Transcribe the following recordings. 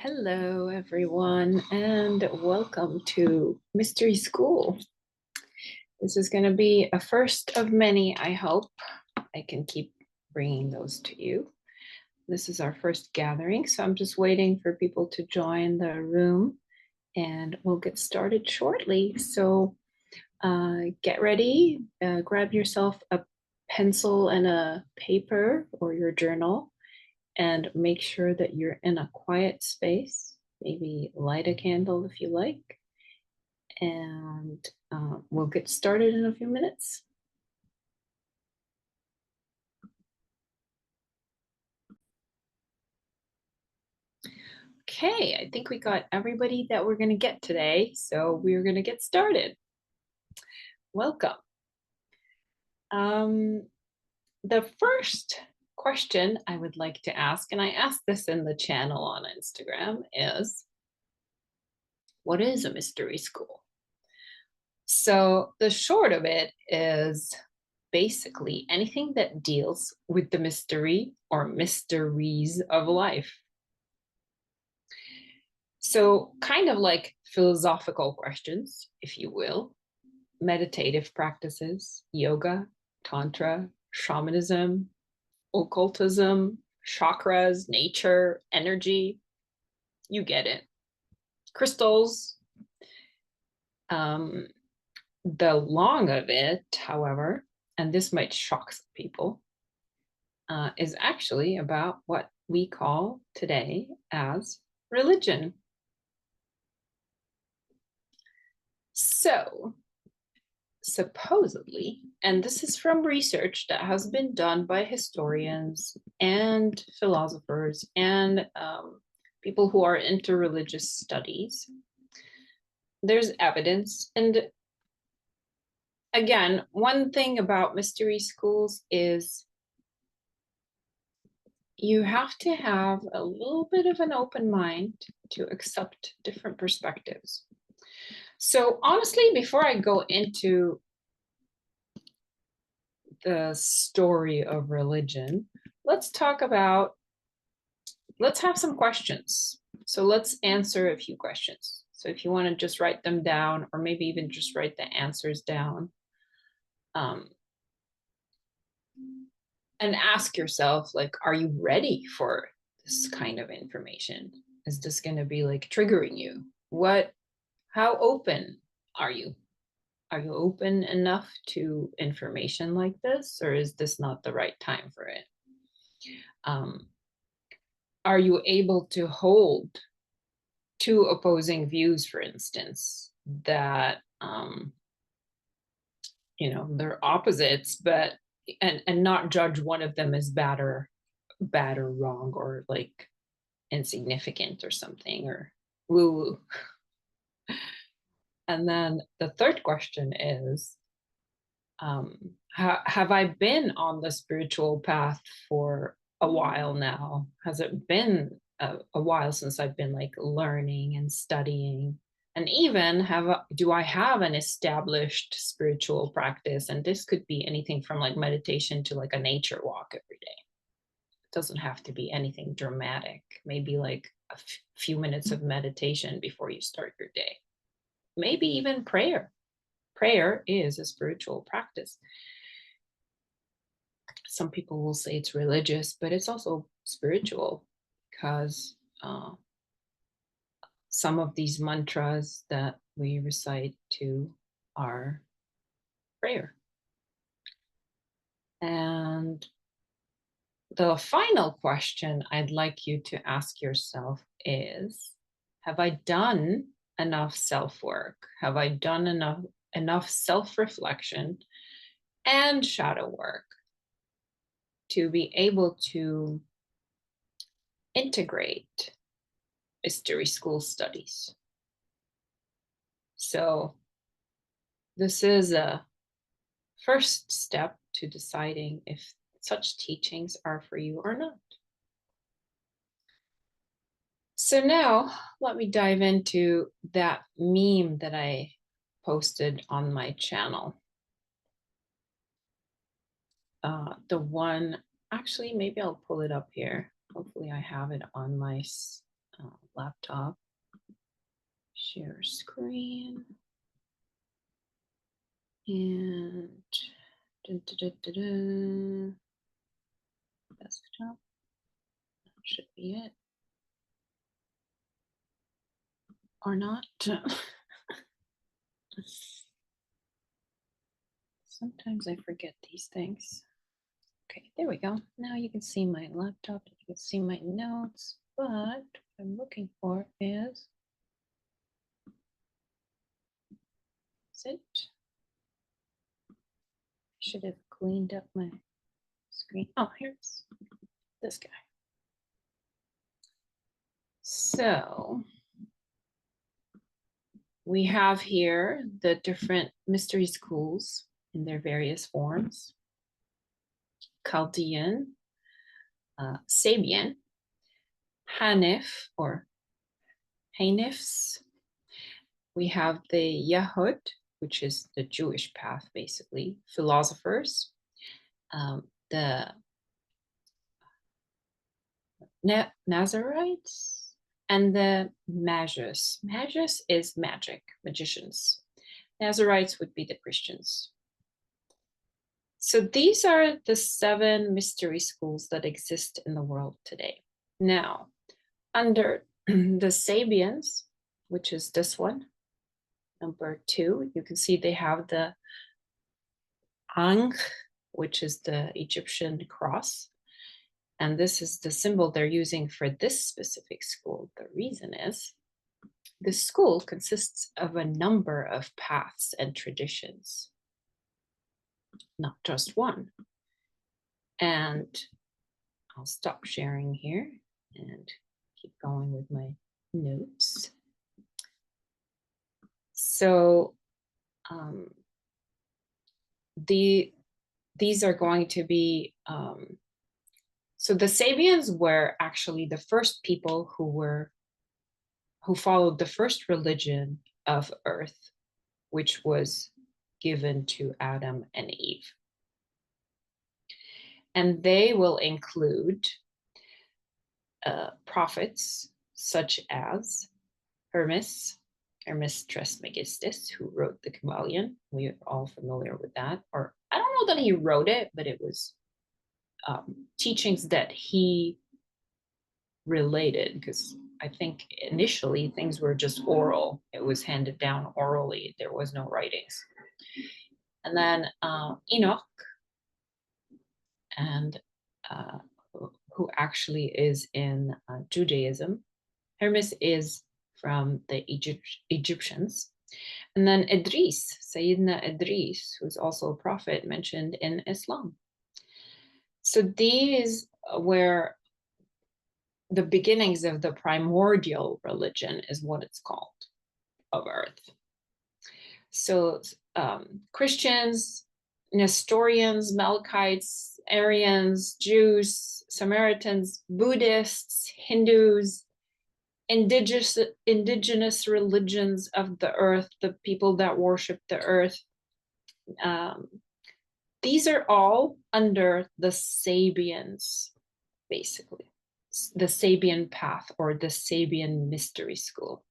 Hello, everyone, and welcome to Mystery School. This is going to be a first of many, I hope. I can keep bringing those to you. This is our first gathering, so I'm just waiting for people to join the room, and we'll get started shortly. So get ready, grab yourself a pencil and a paper or your journal, and make sure that you're in a quiet space. Maybe light a candle if you like, and we'll get started in a few minutes. Okay, I think we got everybody that we're going to get today, so we're going to get started. Welcome. The first question I would like to ask, and I asked this in the channel on Instagram, is what is a mystery school? So the short of it is basically anything that deals with the mystery or mysteries of life. So kind of like philosophical questions, if you will, meditative practices, yoga, tantra, shamanism, occultism, chakras, nature, energy, you get it. Crystals. The long of it, however, and this might shock some people, is actually about what we call today as religion. So, supposedly, and this is from research that has been done by historians and philosophers and people who are into religious studies, there's evidence. And again, one thing about mystery schools is you have to have a little bit of an open mind to accept different perspectives. So honestly, before I go into the story of religion, let's have some questions. So let's answer a few questions. So if you want to just write them down, or maybe even just write the answers down, and ask yourself, like, are you ready for this kind of information? Is this going to be like triggering you? How open are you? Are you open enough to information like this, or is this not the right time for it? Are you able to hold two opposing views, for instance, that they're opposites, but and not judge one of them as bad or wrong or like insignificant or something or woo woo. And then the third question is, have I been on the spiritual path for a while now? Has it been a while since I've been like learning and studying? And even do I have an established spiritual practice? And this could be anything from like meditation to like a nature walk every day. It doesn't have to be anything dramatic. Maybe like a few minutes of meditation before you start your day. Maybe even prayer. Prayer is a spiritual practice. Some people will say it's religious, but it's also spiritual because some of these mantras that we recite to are prayer. And the final question I'd like you to ask yourself is, have I done enough self-work? Have I done enough self-reflection and shadow work to be able to integrate mystery school studies? So this is a first step to deciding if such teachings are for you or not. So now let me dive into that meme that I posted on my channel. The one, actually, maybe I'll pull it up here. Hopefully I have it on my laptop. Share screen. And desktop. That should be it. Or not. Sometimes I forget these things. Okay, there we go. Now you can see my laptop, you can see my notes, but what I'm looking for is it? I should have cleaned up my screen. Oh, here's this guy. So we have here the different mystery schools in their various forms. Chaldean, Sabian, Hanif or Hanifs. We have the Yahud, which is the Jewish path, basically, philosophers, the Nazarites, and the Magus. Magus is magic, magicians. Nazarites would be the Christians. So these are the 7 mystery schools that exist in the world today. Now, under the Sabians, which is this one, number 2, you can see they have the Ankh, which is the Egyptian cross. And this is the symbol they're using for this specific school. The reason is this school consists of a number of paths and traditions, not just one. And I'll stop sharing here and keep going with my notes. So these are going to be, so the Sabians were actually the first people who followed the first religion of Earth, which was given to Adam and Eve. And they will include prophets such as Hermes Trismegistus, who wrote the Kybalion. We are all familiar with that. Or I don't know that he wrote it, but it was teachings that he related, because I think initially things were just oral. It was handed down orally. There was no writings. And then Enoch, and who actually is in Judaism. Hermes is from the Egyptians. And then Idris, Sayyidina Idris, who's also a prophet mentioned in Islam. So these were the beginnings of the primordial religion, is what it's called, of Earth. So Christians, Nestorians, Melkites, Aryans, Jews, Samaritans, Buddhists, Hindus, indigenous religions of the earth, the people that worship the earth. These are all under the Sabians, basically, the Sabian path or the Sabian mystery school,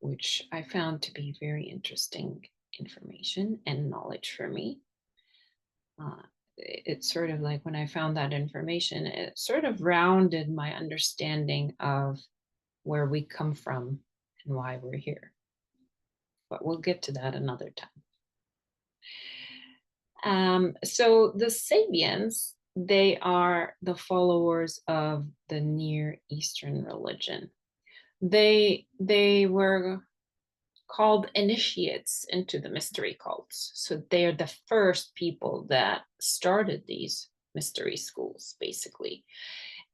which I found to be very interesting information and knowledge for me. It's sort of like when I found that information, it sort of rounded my understanding of where we come from and why we're here. But we'll get to that another time. So the Sabians, they are the followers of the Near Eastern religion. They were called initiates into the mystery cults. So they are the first people that started these mystery schools, basically.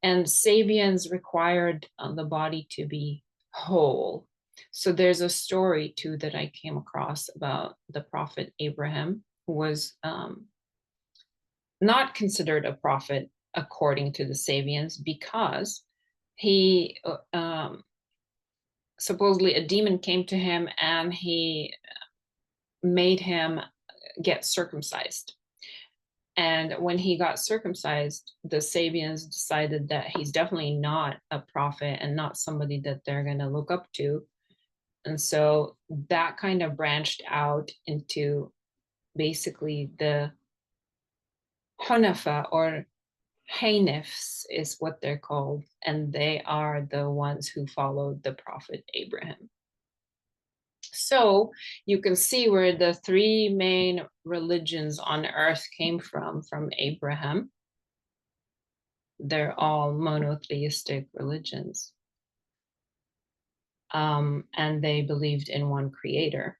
And Sabians required the body to be whole. So there's a story too that I came across about the prophet Abraham, who was not considered a prophet according to the Sabians, because he supposedly a demon came to him and he made him get circumcised. And when he got circumcised, the Sabians decided that he's definitely not a prophet and not somebody that they're going to look up to. And so that kind of branched out into basically the Hunafa, or Hanifs is what they're called, and they are the ones who followed the prophet Abraham. So you can see where the three main religions on earth came from Abraham. They're all monotheistic religions. And they believed in one creator.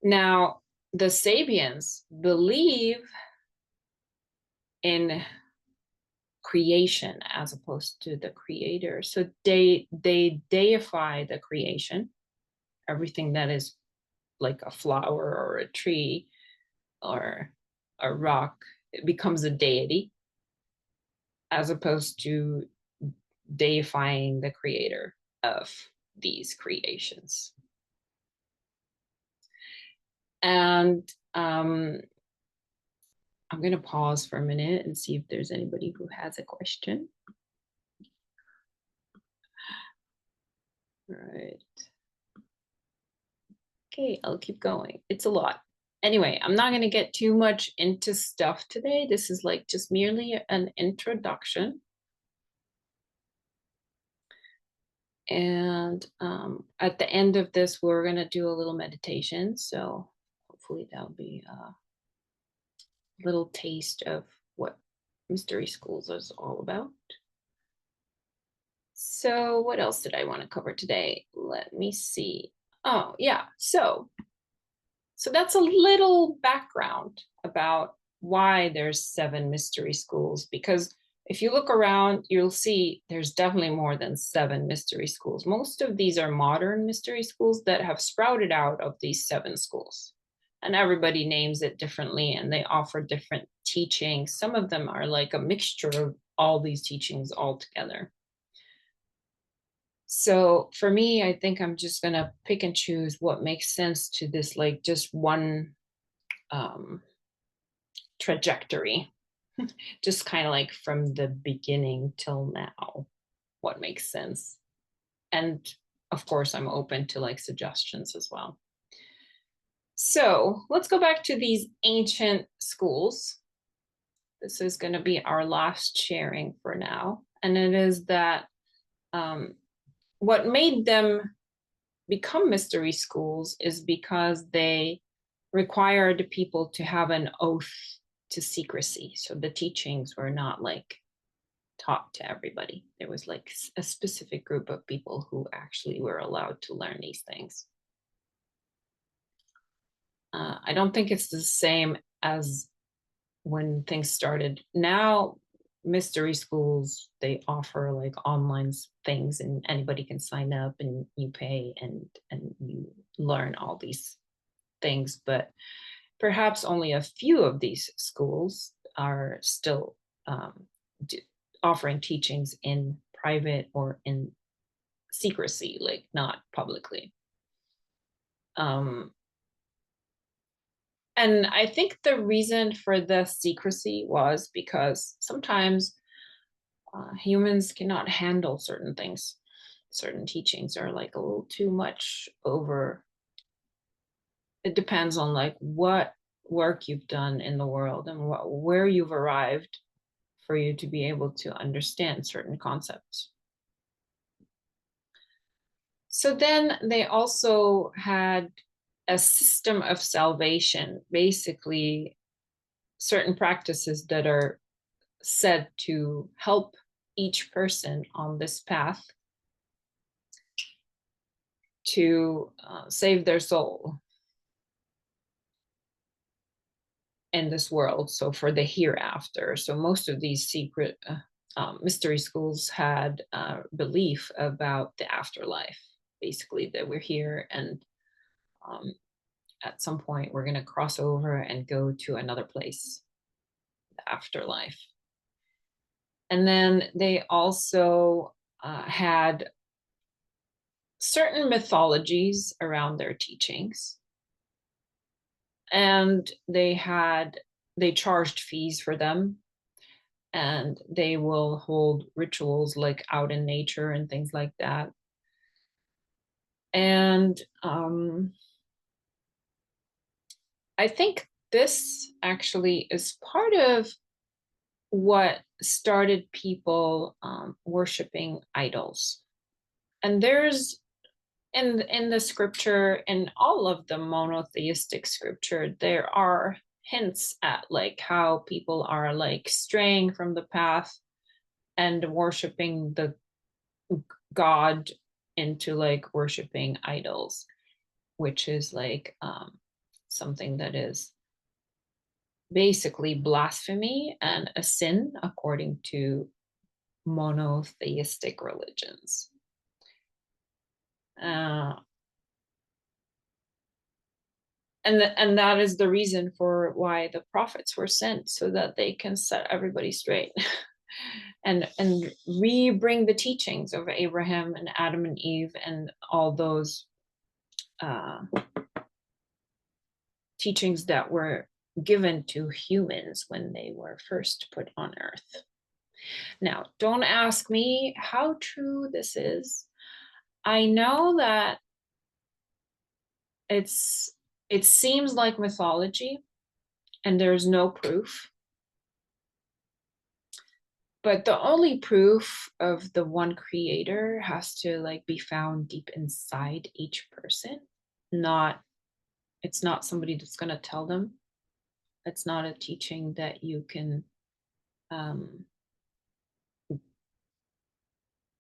Now, the Sabians believe in creation as opposed to the creator. So they deify the creation, everything that is like a flower or a tree or a rock, it becomes a deity, as opposed to deifying the creator of these creations. And I'm going to pause for a minute and see if there's anybody who has a question. All right. Okay, I'll keep going. It's a lot. Anyway, I'm not going to get too much into stuff today. This is like just merely an introduction. And at the end of this, we're going to do a little meditation. So hopefully that'll be a little taste of what Mystery Schools is all about. So what else did I want to cover today? Let me see. Oh, yeah. So that's a little background about why there's 7 mystery schools, because if you look around, you'll see there's definitely more than 7 mystery schools. Most of these are modern mystery schools that have sprouted out of these 7 schools. And everybody names it differently, and they offer different teachings. Some of them are like a mixture of all these teachings all together. So for me, I think I'm just going to pick and choose what makes sense to this, like just one trajectory, just kind of like from the beginning till now, what makes sense. And of course, I'm open to like suggestions as well. So let's go back to these ancient schools. This is going to be our last sharing for now. And it is that what made them become mystery schools is because they required people to have an oath to secrecy. So the teachings were not like taught to everybody. There was like a specific group of people who actually were allowed to learn these things. I don't think it's the same as when things started. Now, mystery schools, they offer like online things, and anybody can sign up and you pay and you learn all these things. But perhaps only a few of these schools are still offering teachings in private or in secrecy, like not publicly. And I think the reason for the secrecy was because sometimes humans cannot handle certain things. Certain teachings are like a little too much over. It depends on like what work you've done in the world and where you've arrived for you to be able to understand certain concepts. So then they also had a system of salvation, basically certain practices that are said to help each person on this path to save their soul in this world, so for the hereafter. So most of these secret mystery schools had belief about the afterlife, basically that we're here and at some point we're going to cross over and go to another place, the afterlife. And then they also had certain mythologies around their teachings. And they had they charged fees for them, and they will hold rituals like out in nature and things like that. And I think this actually is part of what started people worshiping idols. And there's in the scripture, in all of the monotheistic scripture, there are hints at like how people are like straying from the path and worshiping the God into like worshiping idols, which is like something that is basically blasphemy and a sin according to monotheistic religions. And that is the reason for why the prophets were sent, so that they can set everybody straight and re-bring the teachings of Abraham and Adam and Eve and all those teachings that were given to humans when they were first put on earth. Now, don't ask me how true this is. I know that it seems like mythology and there's no proof. But the only proof of the one creator has to like be found deep inside each person. It's not somebody that's going to tell them. It's not a teaching that you can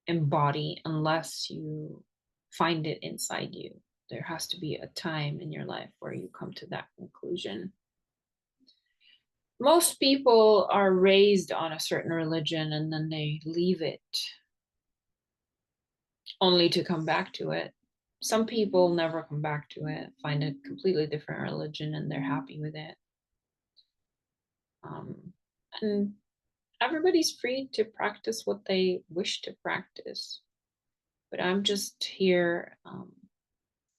embody unless you find it inside you. There has to be a time in your life where you come to that conclusion. Most people are raised on a certain religion and then they leave it only to come back to it. Some people never come back to it, find a completely different religion, and they're happy with it. And everybody's free to practice what they wish to practice. But I'm just here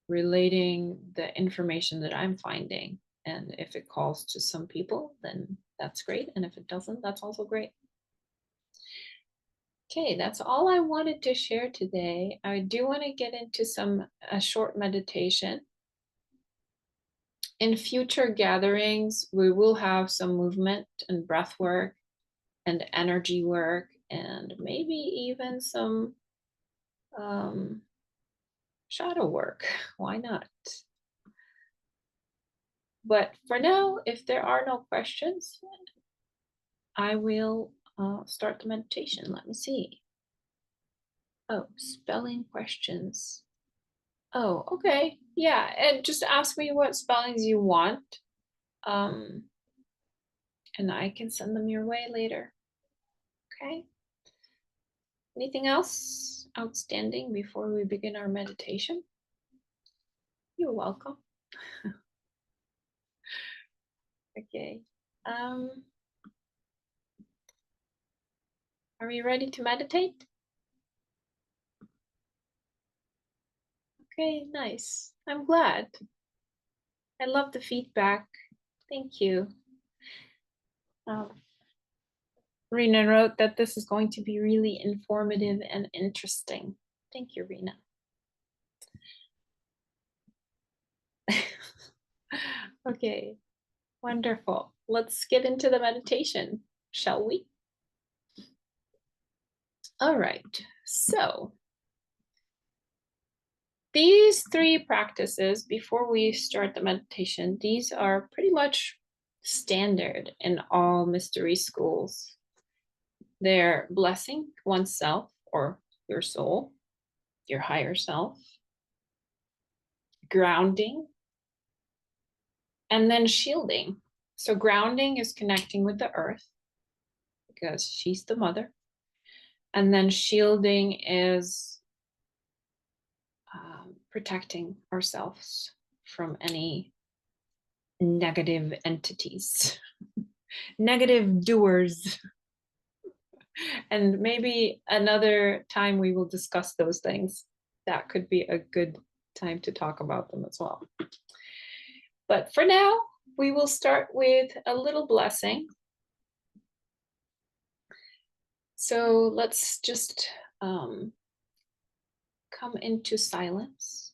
relating the information that I'm finding. And if it calls to some people, then that's great. And if it doesn't, that's also great. Okay, that's all I wanted to share today. I do want to get into a short meditation. In future gatherings, we will have some movement and breath work and energy work and maybe even some shadow work. Why not? But for now, if there are no questions, I will start the meditation. Let me see. Oh, spelling questions. Oh, okay. Yeah, and just ask me what spellings you want. And I can send them your way later. Okay. Anything else outstanding before we begin our meditation? You're welcome. Okay. Are we ready to meditate? Okay, nice. I'm glad. I love the feedback. Thank you. Rena wrote that this is going to be really informative and interesting. Thank you, Rena. Okay, wonderful. Let's get into the meditation, shall we? All right, so these three practices, before we start the meditation, these are pretty much standard in all mystery schools. They're blessing oneself or your soul, your higher self, grounding, and then shielding. So grounding is connecting with the earth because she's the mother. And then shielding is protecting ourselves from any negative entities, negative doers. And maybe another time we will discuss those things. That could be a good time to talk about them as well. But for now, we will start with a little blessing. So let's just come into silence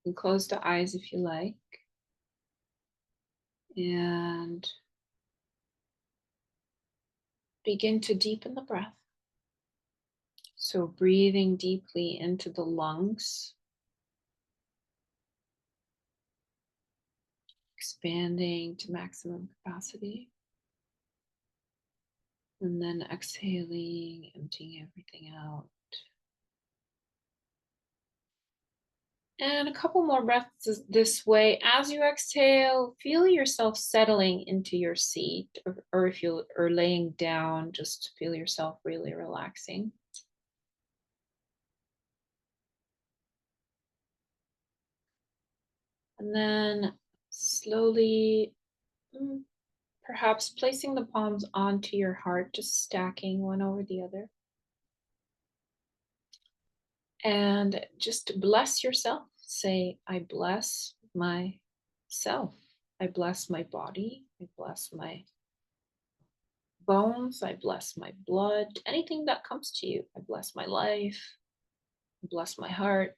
and close the eyes if you like. And begin to deepen the breath. So breathing deeply into the lungs, expanding to maximum capacity. And then exhaling, emptying everything out. And a couple more breaths this way. As you exhale, feel yourself settling into your seat, or if you are laying down, just feel yourself really relaxing. And then slowly, perhaps placing the palms onto your heart, just stacking one over the other. And just bless yourself. Say, I bless myself. I bless my body. I bless my bones. I bless my blood. Anything that comes to you. I bless my life. I bless my heart.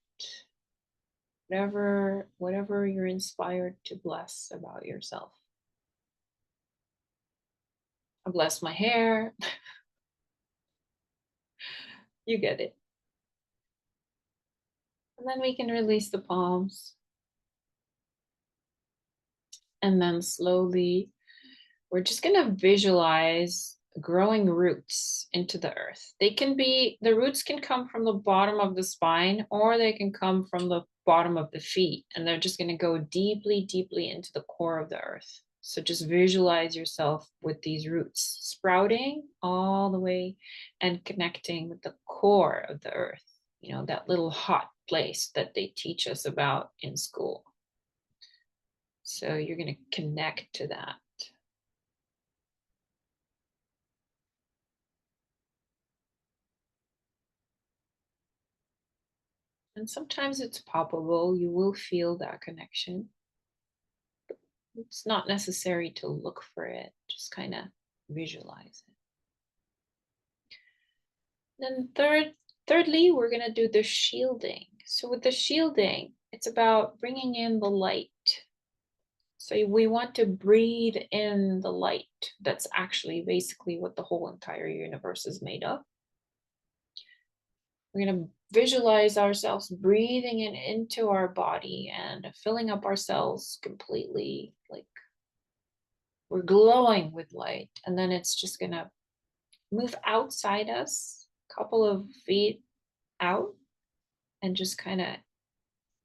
Whatever you're inspired to bless about yourself. I bless my hair. You get it. And then we can release the palms. And then slowly, we're just going to visualize growing roots into the earth. The roots can come from the bottom of the spine, or they can come from the bottom of the feet. And they're just going to go deeply, deeply into the core of the earth. So just visualize yourself with these roots sprouting all the way and connecting with the core of the earth. You know, that little hot place that they teach us about in school. So you're going to connect to that. And sometimes it's palpable. You will feel that connection. It's not necessary to look for it. Just kind of visualize it. Then thirdly, we're going to do the shielding. So with the shielding, it's about bringing in the light. So we want to breathe in the light. That's actually basically what the whole entire universe is made of. We're going to visualize ourselves breathing in into our body and filling up our cells completely, like we're glowing with light. And then it's just going to move outside us, a couple of feet out, and just kind of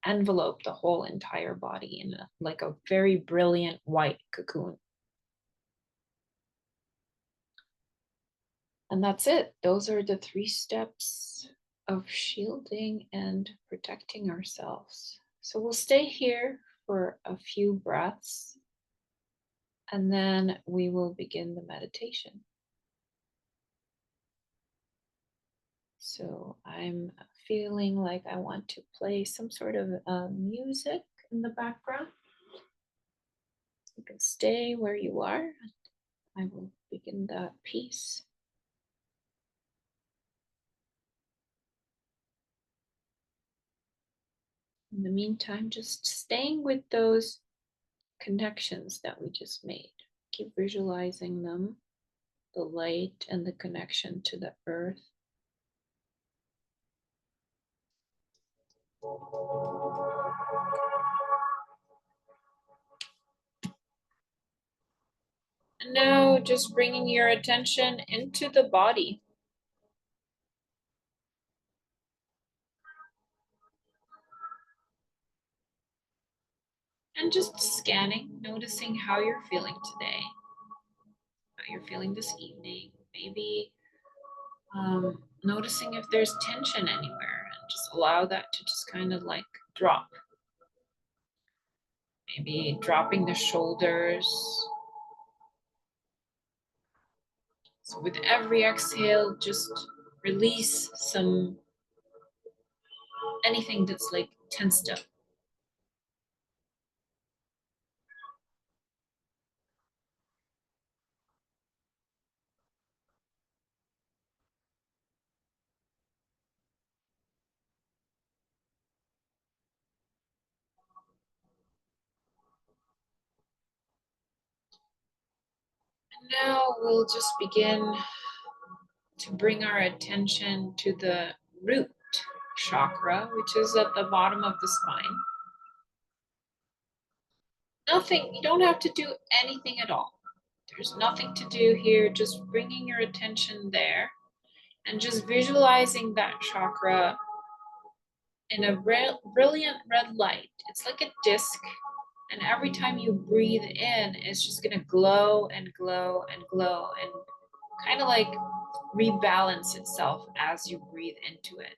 envelope the whole entire body in like a very brilliant white cocoon. And that's it. Those are the 3 steps of shielding and protecting ourselves. So we'll stay here for a few breaths, and then we will begin the meditation. So I'm feeling like I want to play some sort of music in the background. You can stay where you are. I will begin that piece. In the meantime, just staying with those connections that we just made. Keep visualizing them, the light and the connection to the earth. And now just bringing your attention into the body. And just scanning, noticing how you're feeling today, how you're feeling this evening, maybe noticing if there's tension anywhere, and just allow that to just kind of like drop. Maybe dropping the shoulders. So with every exhale, just release anything that's like tensed up. And now we'll just begin to bring our attention to the root chakra, which is at the bottom of the spine. Nothing, you don't have to do anything at all. There's nothing to do here, just bringing your attention there and just visualizing that chakra in a brilliant red light. It's like a disc, and every time you breathe in, it's just gonna glow and glow and glow and kind of like rebalance itself as you breathe into it.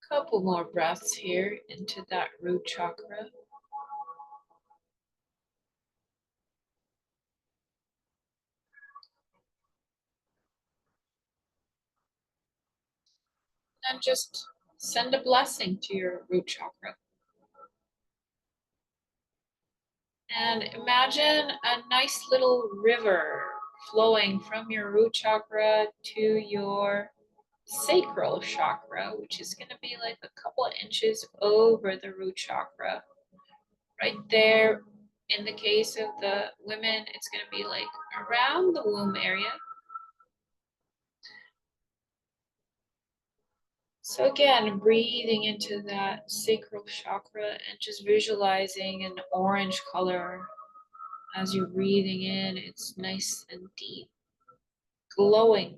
Couple more breaths here into that root chakra. And just send a blessing to your root chakra. And imagine a nice little river flowing from your root chakra to your sacral chakra, which is going to be like a couple of inches over the root chakra. Right there, in the case of the women, it's going to be like around the womb area. So again, breathing into that sacral chakra and just visualizing an orange color as you're breathing in. It's nice and deep, glowing,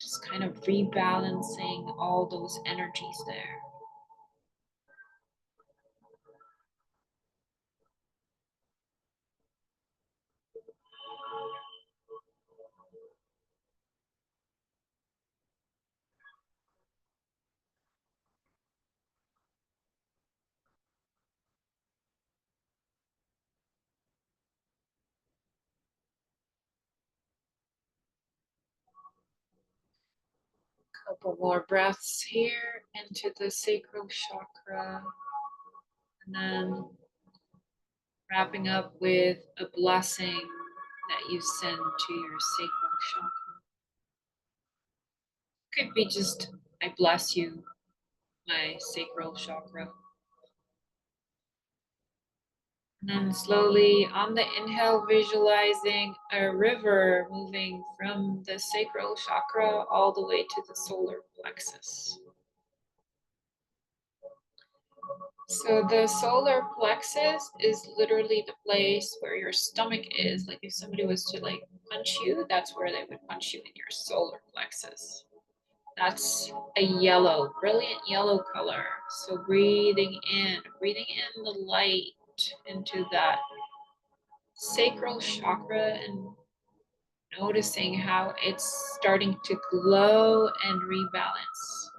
just kind of rebalancing all those energies there. Couple more breaths here into the sacral chakra, and then wrapping up with a blessing that you send to your sacral chakra. Could be just, I bless you, my sacral chakra. And then slowly on the inhale, visualizing a river moving from the sacral chakra all the way to the solar plexus. So the solar plexus is literally the place where your stomach is. Like if somebody was to like punch you, that's where they would punch you, in your solar plexus. That's a yellow, brilliant yellow color. So breathing in the light into that sacral chakra and noticing how it's starting to glow and rebalance.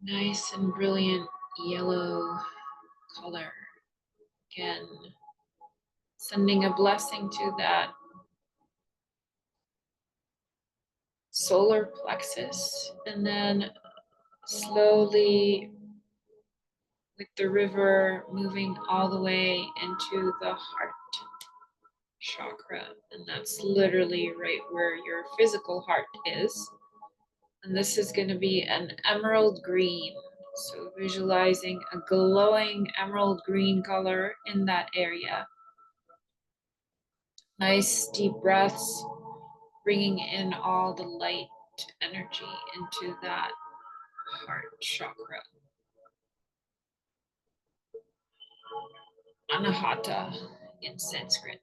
Nice and brilliant yellow color. Again, sending a blessing to that solar plexus, and then slowly with the river moving all the way into the heart chakra. And that's literally right where your physical heart is. And this is going to be an emerald green. So visualizing a glowing emerald green color in that area. Nice deep breaths, bringing in all the light energy into that heart chakra. Anahata in Sanskrit.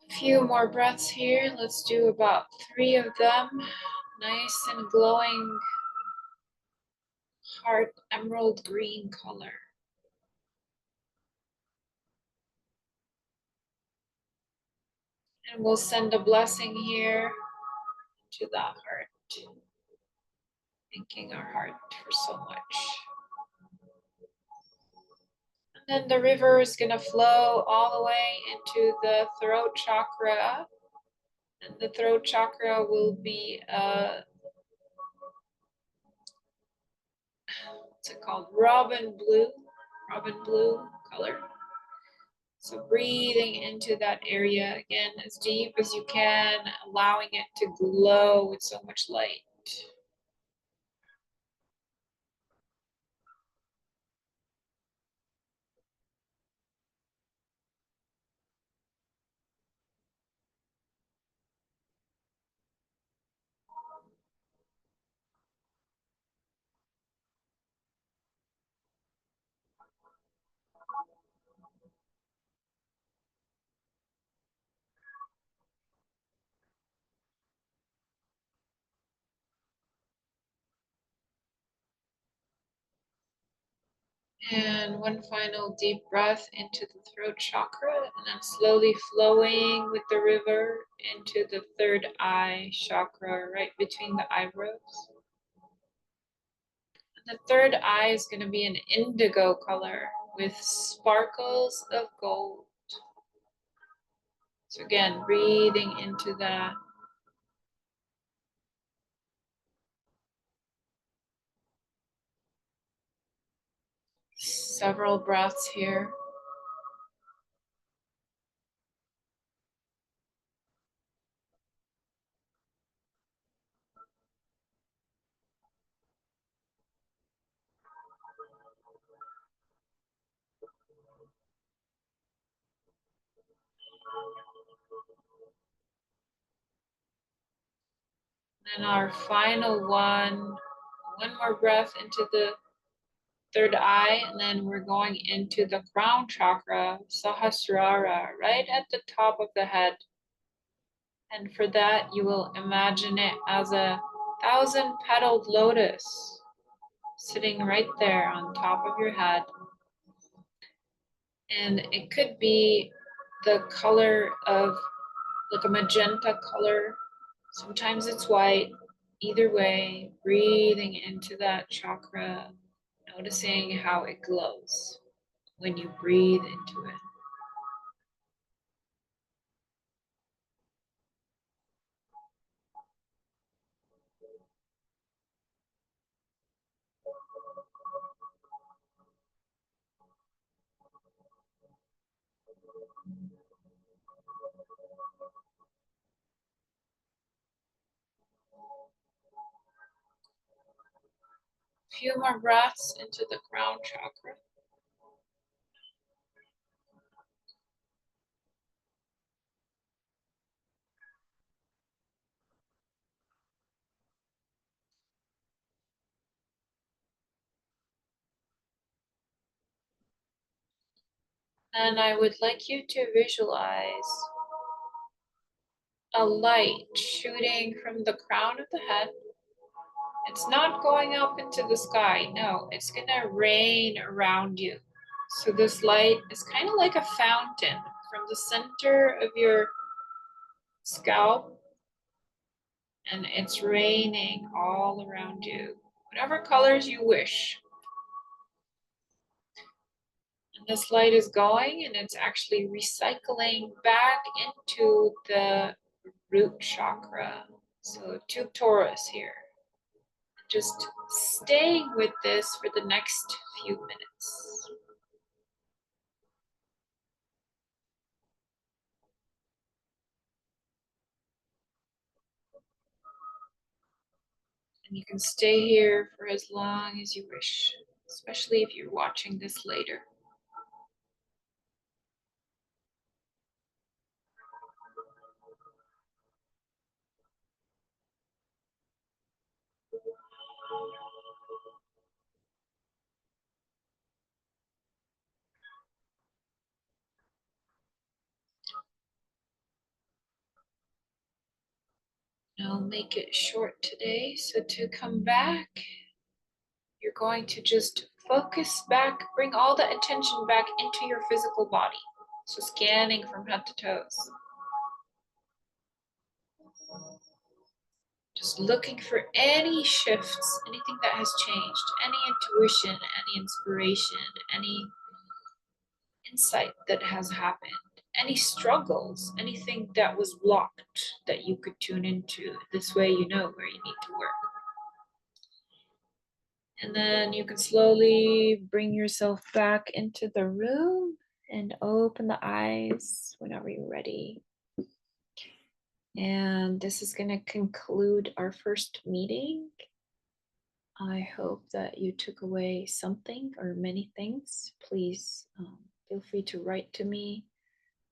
A few more breaths here. Let's do about 3 of them. Nice and glowing heart emerald green color. And we'll send a blessing here to that heart, thanking our heart for so much. And then the river is going to flow all the way into the throat chakra. And the throat chakra will be, what's it called? Robin blue color. So breathing into that area again as deep as you can, allowing it to glow with so much light. And one final deep breath into the throat chakra, and then slowly flowing with the river into the third eye chakra, right between the eyebrows. And the third eye is going to be an indigo color with sparkles of gold. So again, breathing into that. Several breaths here. And our final one more breath into the third eye, and then we're going into the crown chakra, Sahasrara, right at the top of the head. And for that, you will imagine it as a 1,000-petaled lotus sitting right there on top of your head. And it could be the color of like a magenta color. Sometimes it's white. Either way, breathing into that chakra, noticing how it glows when you breathe into it. A few more breaths into the crown chakra. And I would like you to visualize a light shooting from the crown of the head. It's not going up into the sky. No, it's going to rain around you. So this light is kind of like a fountain from the center of your scalp, and it's raining all around you, whatever colors you wish. And this light is going, and it's actually recycling back into the root chakra. So two Taurus here. Just staying with this for the next few minutes. And you can stay here for as long as you wish, especially if you're watching this later. I'll make it short today. So to come back, you're going to just focus back, bring all the attention back into your physical body. So scanning from head to toes. Just looking for any shifts, anything that has changed, any intuition, any inspiration, any insight that has happened, any struggles, anything that was blocked that you could tune into. This way, you know where you need to work. And then you can slowly bring yourself back into the room and open the eyes whenever you're ready. And this is going to conclude our first meeting. I hope that you took away something or many things. Please feel free to write to me,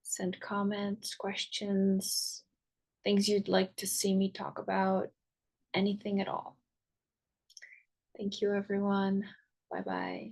send comments, questions, things you'd like to see me talk about, anything at all. Thank you, everyone. Bye-bye.